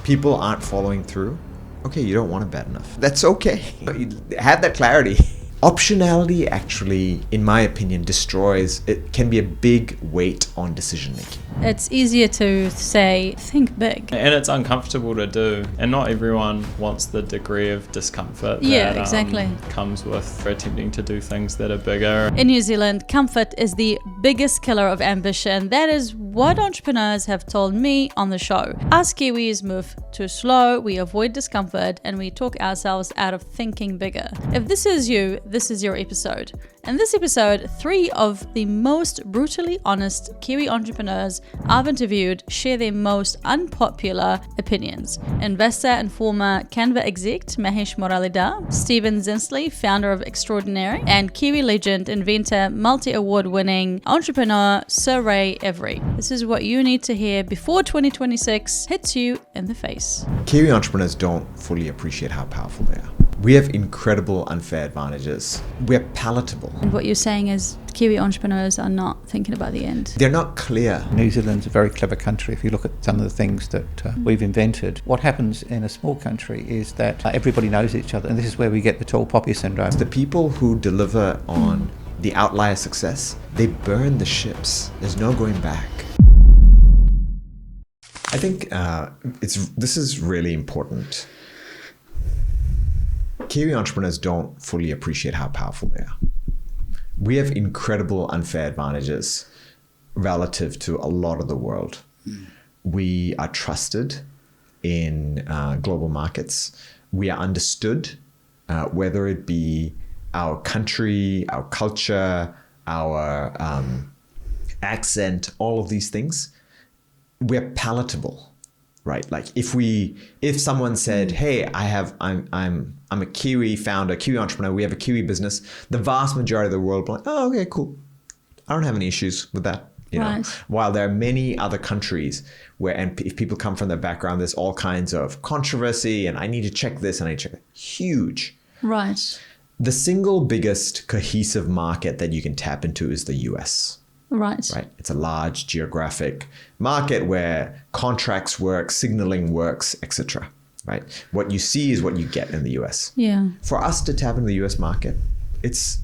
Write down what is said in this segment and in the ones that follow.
people aren't following through, okay, you don't want it bad enough. That's okay. But you have that clarity. Optionality actually, in my opinion, it can be a big weight on decision making. It's easier to say, think big. And it's uncomfortable to do. And not everyone wants the degree of discomfort Yeah, that exactly. Comes with attempting to do things that are bigger. In New Zealand, comfort is the biggest killer of ambition. That is what entrepreneurs have told me on the show. Us Kiwis move too slow, we avoid discomfort, and we talk ourselves out of thinking bigger. If this is you, this is your episode. In this episode, 3 of the most brutally honest Kiwi entrepreneurs I've interviewed share their most unpopular opinions. Investor and former Canva exec Mahesh Muralidhar, Stephen Zinsley, founder of Extraordinary, and Kiwi legend, inventor, multi-award winning entrepreneur Sir Ray Every. This is what you need to hear before 2026 hits you in the face. Kiwi entrepreneurs don't fully appreciate how powerful they are. We have incredible unfair advantages. We're palatable. And what you're saying is Kiwi entrepreneurs are not thinking about the end. They're not clear. New Zealand's a very clever country if you look at some of the things that we've invented. What happens in a small country is that everybody knows each other, and this is where we get the tall poppy syndrome. The people who deliver on the outlier success, they burn the ships. There's no going back. I think this is really important. Kiwi entrepreneurs don't fully appreciate how powerful they are. We have incredible unfair advantages relative to a lot of the world. We are trusted in global markets. We are understood, whether it be our country, our culture, our accent, all of these things. We're palatable. Right, like if someone said, "Hey, I'm a Kiwi founder, Kiwi entrepreneur. We have a Kiwi business." The vast majority of the world will be like, "Oh, okay, cool. I don't have any issues with that." You know, while there are many other countries where, and if people come from that background, there's all kinds of controversy, and I need to check this and I need to check that. Huge. Right. The single biggest cohesive market that you can tap into is the US. Right. It's a large geographic market where contracts work, signaling works, etc. Right. What you see is what you get in the US. Yeah. For us to tap into the US market, it's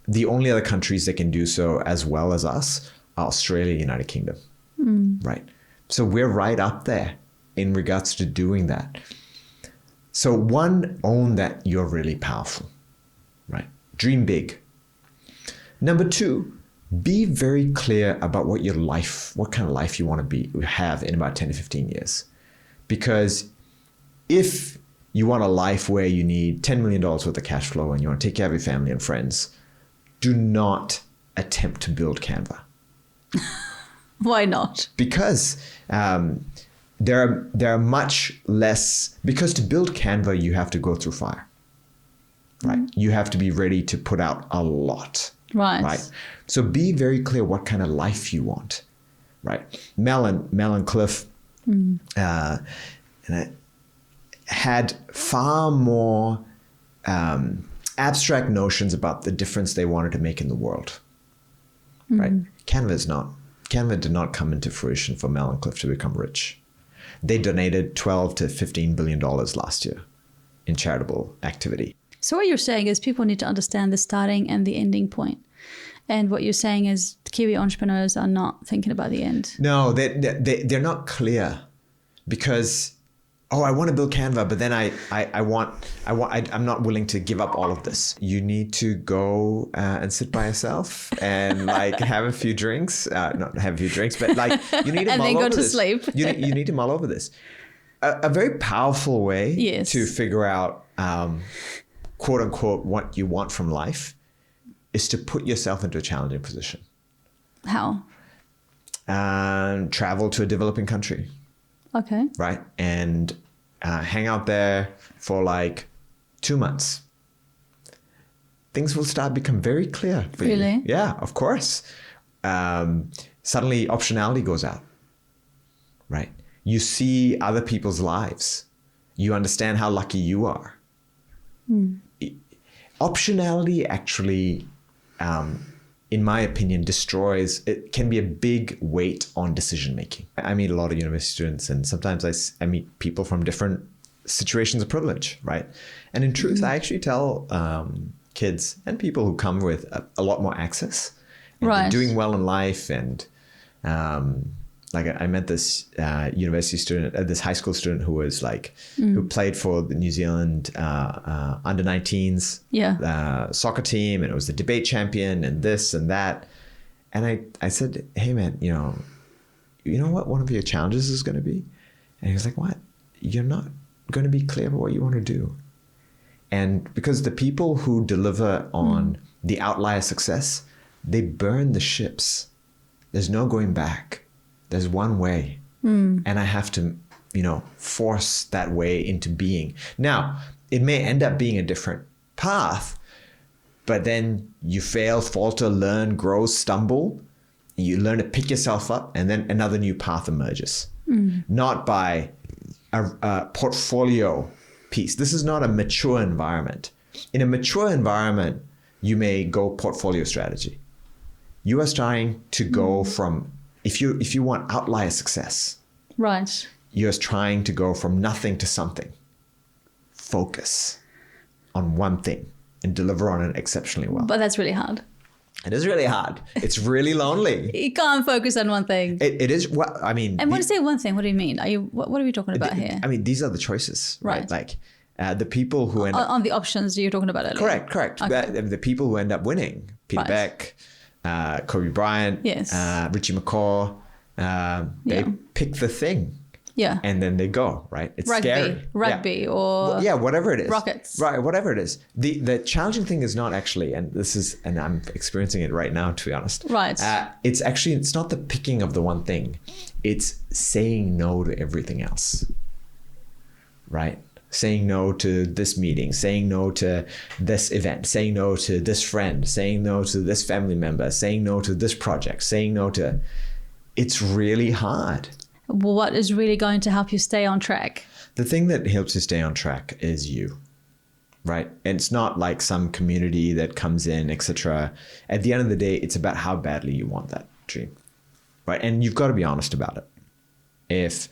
the only other countries that can do so as well as us are Australia, United Kingdom. Right. So we're right up there in regards to doing that. So one, own that you're really powerful. Right. Dream big. Number 2, be very clear about what kind of life you want to have in about 10 to 15 years. Because if you want a life where you need $10 million worth of cash flow and you want to take care of your family and friends, do not attempt to build Canva. Why not? Because there are much less, because to build Canva, you have to go through fire. Right? You have to be ready to put out a lot. Right. So be very clear what kind of life you want. Right. Mel and Cliff had far more abstract notions about the difference they wanted to make in the world. Right. Canva did not come into fruition for Mel and Cliff to become rich. They donated $12 to $15 billion last year in charitable activity. So what you're saying is people need to understand the starting and the ending point. And what you're saying is Kiwi entrepreneurs are not thinking about the end. No, they're not clear because, I want to build Canva, but then I'm not willing to give up all of this. You need to go and sit by yourself and have a few drinks. Not have a few drinks, but you need to and mull then go over to this. sleep. You need to mull over this. A very powerful way to figure out, quote unquote, what you want from life is to put yourself into a challenging position. How? Travel to a developing country. Okay. Right. And hang out there for 2 months. Things will start to become very clear for you. Really? Yeah, of course. Suddenly optionality goes out. Right. You see other people's lives. You understand how lucky you are. Optionality actually in my opinion, it can be a big weight on decision making. I meet a lot of university students, and sometimes I meet people from different situations of privilege, right? And in truth, I actually tell kids and people who come with a lot more access, and Right. doing well in life, and like I met this university student, this high school student who was like, who played for the New Zealand under 19s soccer team, and it was the debate champion and this and that. And I said, hey man, you know what one of your challenges is going to be? And he was like, what? You're not going to be clear about what you want to do. And because the people who deliver on the outlier success, they burn the ships. There's no going back. There's one way. And I have to, force that way into being. Now, it may end up being a different path, but then you fail, falter, learn, grow, stumble. You learn to pick yourself up, and then another new path emerges. Not by a portfolio piece. This is not a mature environment. In a mature environment, you may go portfolio strategy. You are trying to go from, if you want outlier success, Right. you're trying to go from nothing to something. Focus on one thing and deliver on it exceptionally well. But that's really hard. It is really hard. It's really lonely. You can't focus on one thing. It is. Well, I mean. And when you say one thing, what do you mean? What are we talking about here? I mean, these are the choices, right? Right. Like the people who end up. On the options you're talking about earlier. Correct. Okay. The people who end up winning. Peter Right. Beck, Kobe Bryant, Yes. Richie McCaw. They pick the thing. Yeah. And then they go, right? It's scary. Rugby or whatever it is. rockets. Right, whatever it is. The challenging thing is not actually, and I'm experiencing it right now, to be honest. Right. It's not the picking of the one thing. It's saying no to everything else. Right? Saying no to this meeting, saying no to this event, saying no to this friend, saying no to this family member, saying no to this project, saying no to... It's really hard. What is really going to help you stay on track? The thing that helps you stay on track is you, right? And it's not like some community that comes in, etc. At the end of the day, it's about how badly you want that dream, right? And you've got to be honest about it. If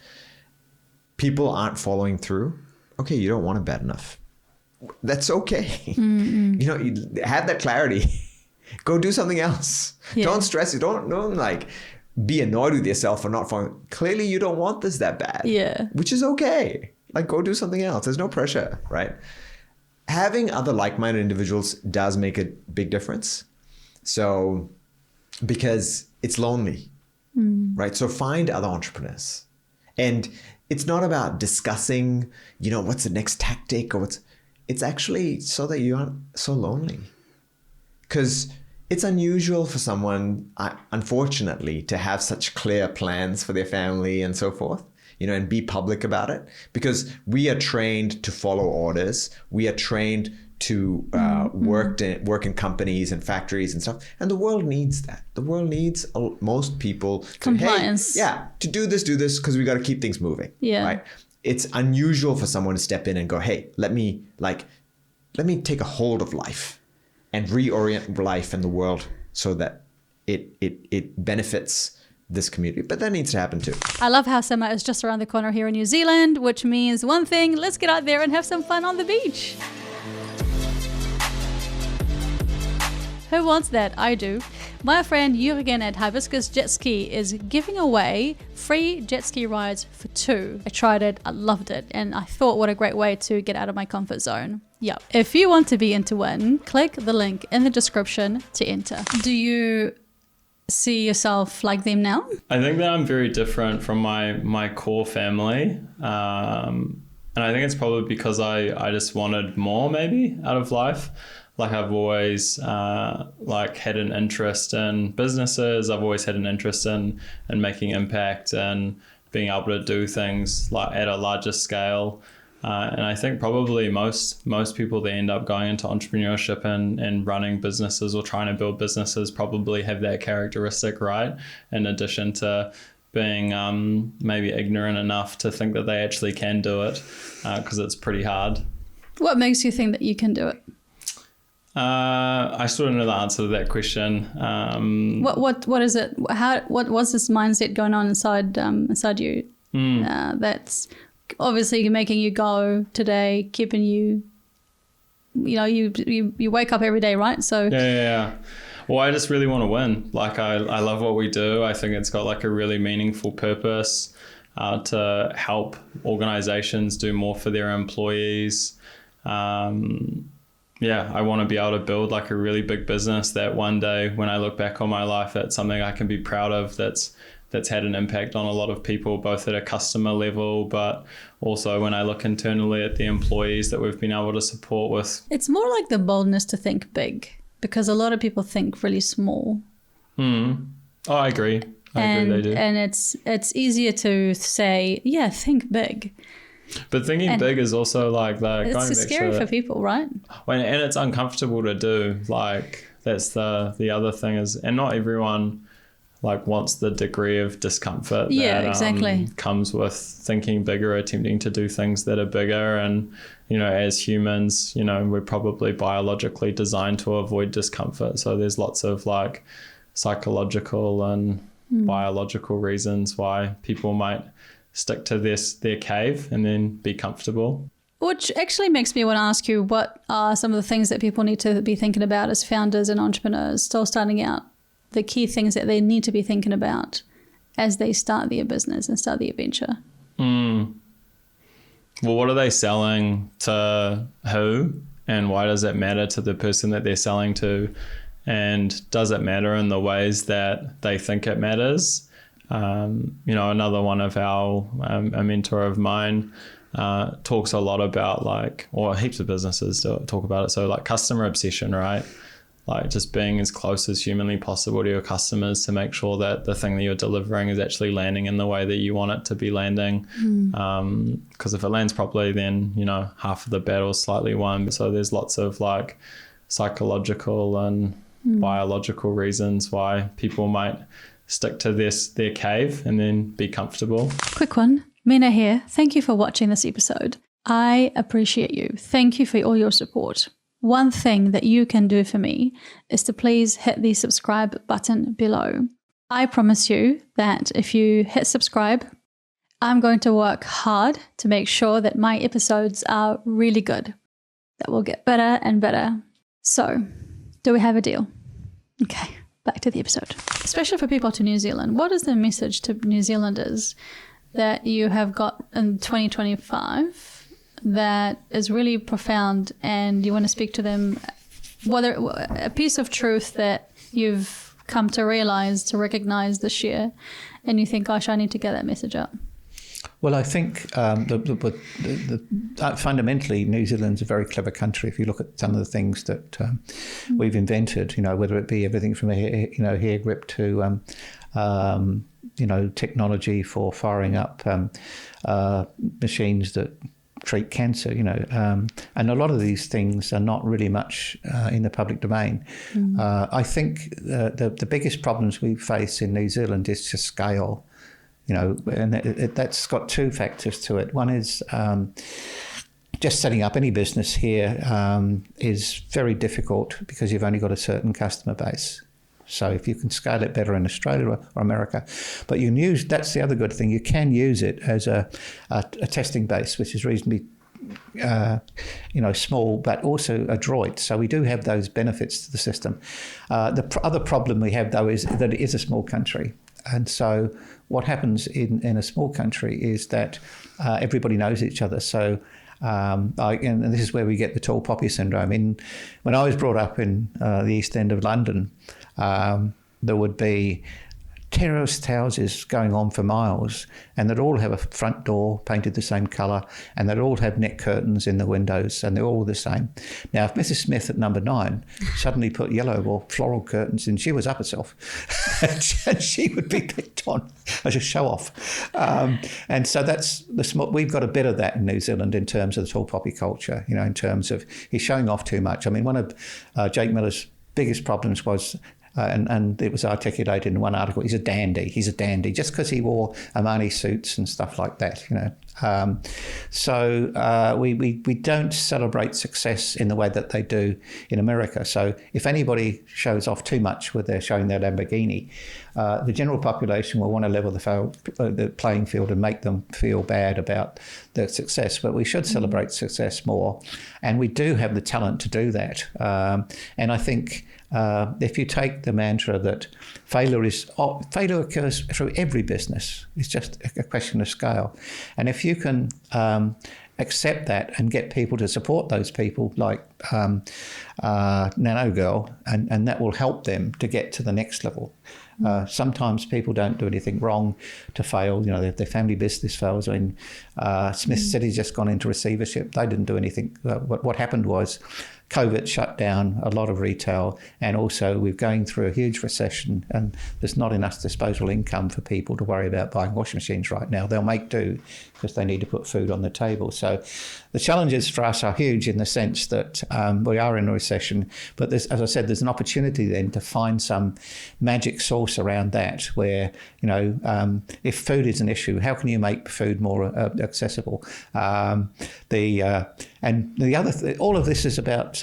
people aren't following through, okay, you don't want it bad enough. That's okay. Mm-hmm. You have that clarity. Go do something else. Yeah. Don't stress it. Don't like... be annoyed with yourself for not following. Clearly, you don't want this that bad. Yeah. Which is okay. Like, go do something else. There's no pressure, right? Having other like-minded individuals does make a big difference. So, because it's lonely, right? So find other entrepreneurs. And it's not about discussing, what's the next tactic or it's actually so that you aren't so lonely. Because it's unusual for someone, unfortunately, to have such clear plans for their family and so forth, and be public about it, because we are trained to follow orders. We are trained to work in companies and factories and stuff. And the world needs that. The world needs most people to, compliance. To do this, because we got to keep things moving. Yeah. Right. It's unusual for someone to step in and go, hey, let me take a hold of life and reorient life and the world so that it benefits this community. But that needs to happen too. I love how summer is just around the corner here in New Zealand, which means one thing, let's get out there and have some fun on the beach. Who wants that? I do. My friend Jürgen at Hibiscus Jet Ski is giving away free jet ski rides for 2. I tried it, I loved it, and I thought what a great way to get out of my comfort zone. Yep. If you want to be in to win, click the link in the description to enter. Do you see yourself like them now? I think that I'm very different from my core family. And I think it's probably because I just wanted more maybe out of life. Like I've always had an interest in businesses. I've always had an interest in making impact and being able to do things like at a larger scale. And I think probably most people that end up going into entrepreneurship and running businesses or trying to build businesses probably have that characteristic, right? In addition to being maybe ignorant enough to think that they actually can do it, because it's pretty hard. What makes you think that you can do it? I still don't know the answer to that question. What is it? What's this mindset going on inside you? That's obviously making you go today, keeping you. You wake up every day, right? So yeah. Well, I just really want to win. Like I love what we do. I think it's got like a really meaningful purpose to help organizations do more for their employees. I want to be able to build like a really big business that one day when I look back on my life, it's something I can be proud of that's had an impact on a lot of people, both at a customer level, but also when I look internally at the employees that we've been able to support with. It's more like the boldness to think big, because a lot of people think really small. Oh, I agree. I agree, they do. And it's easier to say, yeah, think big. But thinking big is also like that. It's scary for people, right? And it's uncomfortable to do. Like that's the other thing is, and not everyone like wants the degree of discomfort that comes with thinking bigger, attempting to do things that are bigger. And, as humans, we're probably biologically designed to avoid discomfort. So there's lots of like psychological and biological reasons why people might stick to their cave and then be comfortable. Which actually makes me want to ask you, what are some of the things that people need to be thinking about as founders and entrepreneurs still starting out? The key things that they need to be thinking about as they start their business and start their venture? Well, what are they selling to who? And why does it matter to the person that they're selling to? And does it matter in the ways that they think it matters? Another one of a mentor of mine talks a lot about heaps of businesses talk about it. So like customer obsession, right? Like just being as close as humanly possible to your customers to make sure that the thing that you're delivering is actually landing in the way that you want it to be landing. Because if it lands properly, then, half of the battle is slightly won. So there's lots of like psychological and biological reasons why people might stick to their cave and then be comfortable. Quick one. Mina here. Thank you for watching this episode. I appreciate you. Thank you for all your support. One thing that you can do for me is to please hit the subscribe button below. I promise you that if you hit subscribe, I'm going to work hard to make sure that my episodes are really good, that will get better and better. So, do we have a deal? Okay. Back to the episode. Especially for people to New Zealand, what is the message to New Zealanders that you have got in 2025 that is really profound and you want to speak to them? Whether a piece of truth that you've come to realize, to recognize this year, and you think, gosh, I need to get that message up? Well, I think fundamentally, New Zealand's a very clever country. If you look at some of the things that we've invented, whether it be everything from hair grip to technology for firing up machines that treat cancer, and a lot of these things are not really much in the public domain. I think the biggest problems we face in New Zealand is to scale. And that's got two factors to it. One is just setting up any business here is very difficult because you've only got a certain customer base. So if you can scale it better in Australia or America, but that's the other good thing. You can use it as a testing base, which is reasonably small, but also adroit. So we do have those benefits to the system. The other problem we have, though, is that it is a small country. And so what happens in a small country is that everybody knows each other. So, and this is where we get the tall poppy syndrome. When I was brought up in the East End of London, there would be terraced houses going on for miles, and they'd all have a front door painted the same colour, and they'd all have net curtains in the windows, and they're all the same. Now, if Mrs. Smith at number 9 suddenly put yellow or floral curtains in, she was up herself, and she would be picked on as a show-off. And so that's we've got a bit of that in New Zealand in terms of the tall poppy culture, in terms of he's showing off too much. I mean, one of Jake Miller's biggest problems was, and it was articulated in one article, he's a dandy just because he wore Armani suits and stuff like that, We don't celebrate success in the way that they do in America. So if anybody shows off too much with their showing their Lamborghini, the general population will want to level the playing field and make them feel bad about their success. But we should celebrate success more, and we do have the talent to do that. And I think if you take the mantra that failure occurs through every business, it's just a question of scale. And if you can accept that and get people to support those people like Nano Girl, and that will help them to get to the next level. Sometimes people don't do anything wrong to fail. You know, their family business fails. I mean, Smith City's just gone into receivership. They didn't do anything. What happened was COVID shut down a lot of retail, and also we're going through a huge recession, and there's not enough disposable income for people to worry about buying washing machines right now. They'll make do because they need to put food on the table. So the challenges for us are huge in the sense that we are in a recession, but as I said, there's an opportunity then to find some magic sauce around that where, you know, if food is an issue, how can you make food more accessible? And the other all of this is about,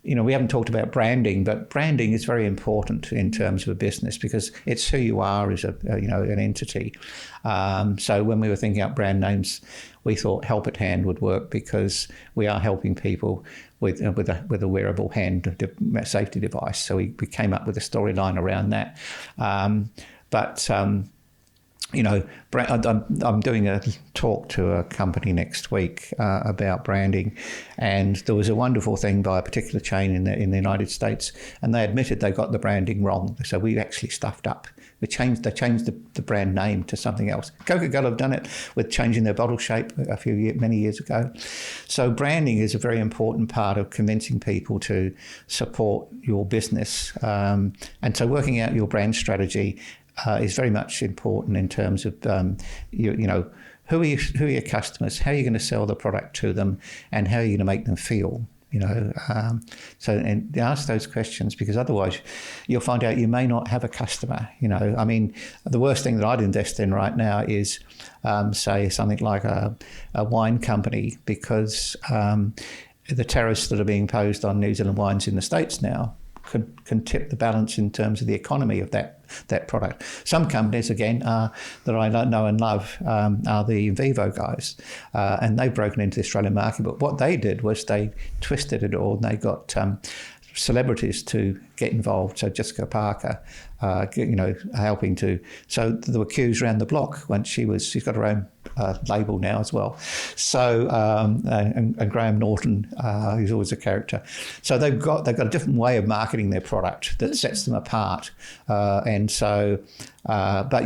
you know, we haven't talked about branding, but branding is very important in terms of a business because it's who you are as an entity. So when we were thinking up brand names, we thought Help at Hand would work because we are helping people with a wearable hand safety device. So we came up with a storyline around that. You know, I'm doing a talk to a company next week about branding, and there was a wonderful thing by a particular chain in the United States, and they admitted they got the branding wrong. So we actually stuffed up. They changed the brand name to something else. Coca-Cola have done it with changing their bottle shape many years ago. So branding is a very important part of convincing people to support your business, and so working out your brand strategy is very much important in terms of, who are your customers, how are you going to sell the product to them, and how are you going to make them feel, you know. And ask those questions, because otherwise you'll find out you may not have a customer, you know. I mean, the worst thing that I'd invest in right now is, say, something like a wine company, because the tariffs that are being imposed on New Zealand wines in the States now can tip the balance in terms of the economy of that product. Some companies, again, that I know and love are the Vivo guys, and they've broken into the Australian market. But what they did was they twisted it all, and they got celebrities to get involved. So Jessica Parker, helping to. So there were queues around the block when she's got her own label now as well. So and Graham Norton, who's always a character. So they've got a different way of marketing their product that sets them apart. But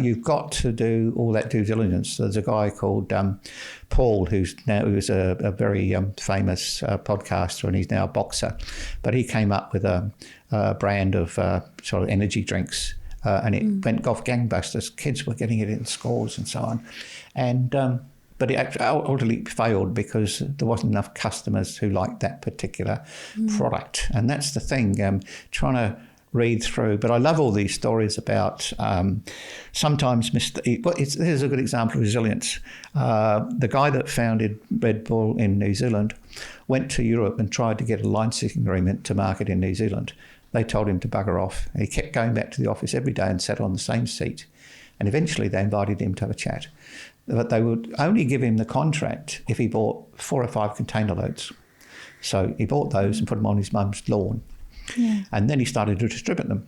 you've got to do all that due diligence. There's a guy called Paul who's a very famous podcaster, and he's now a boxer. But he came up with a brand of sort of energy drinks, and it went off gangbusters. Kids were getting it in schools and so on. And but it ultimately failed because there wasn't enough customers who liked that particular product. And that's the thing, trying to read through. But I love all these stories about sometimes here's a good example of resilience. The guy that founded Red Bull in New Zealand went to Europe and tried to get a licensing agreement to market in New Zealand. They told him to bugger off. And he kept going back to the office every day and sat on the same seat. And eventually they invited him to have a chat. But they would only give him the contract if he bought 4 or 5 container loads. So he bought those and put them on his mum's lawn. Yeah. And then he started to distribute them.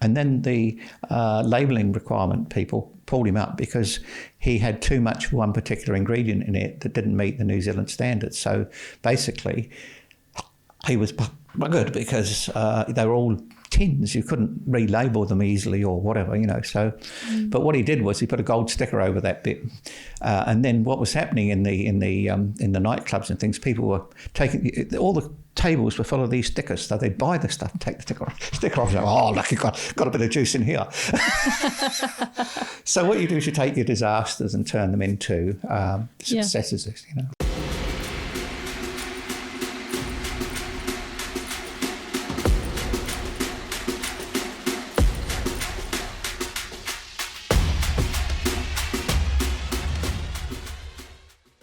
And then the labelling requirement people pulled him up because he had too much of one particular ingredient in it that didn't meet the New Zealand standards. So basically, he was buggered because they were all tins. You couldn't relabel them easily or whatever, you know. So, but what he did was he put a gold sticker over that bit, and then what was happening in the nightclubs and things, people were taking all the tables were full of these stickers, so they'd buy the stuff and take the sticker off. Oh, look, you've got a bit of juice in here. So what you do is you take your disasters and turn them into successes, you know.